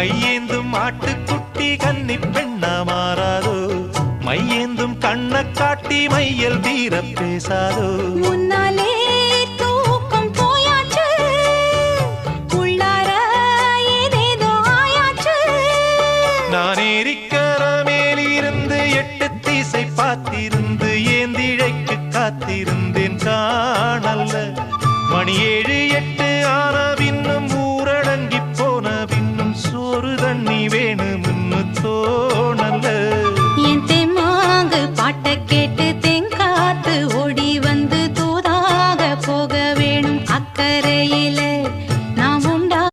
கையேந்தும் ஆட்டுக்குட்டி கன்னி பெண்ணா மாறாதோ மையேந்தும் கண்ண காட்டி மையல் தீர பேசாதோ முன்னாலே தூக்கம் போயாச்சு உள்ளார ஏதேதோ ஆயாச்சு நான் ஏரிக்கர மேலிருந்து 8 திசை பார்த்திருந்து ஏந்திழைக்கு காத்திருந்தேன் காணல்ல மணி 7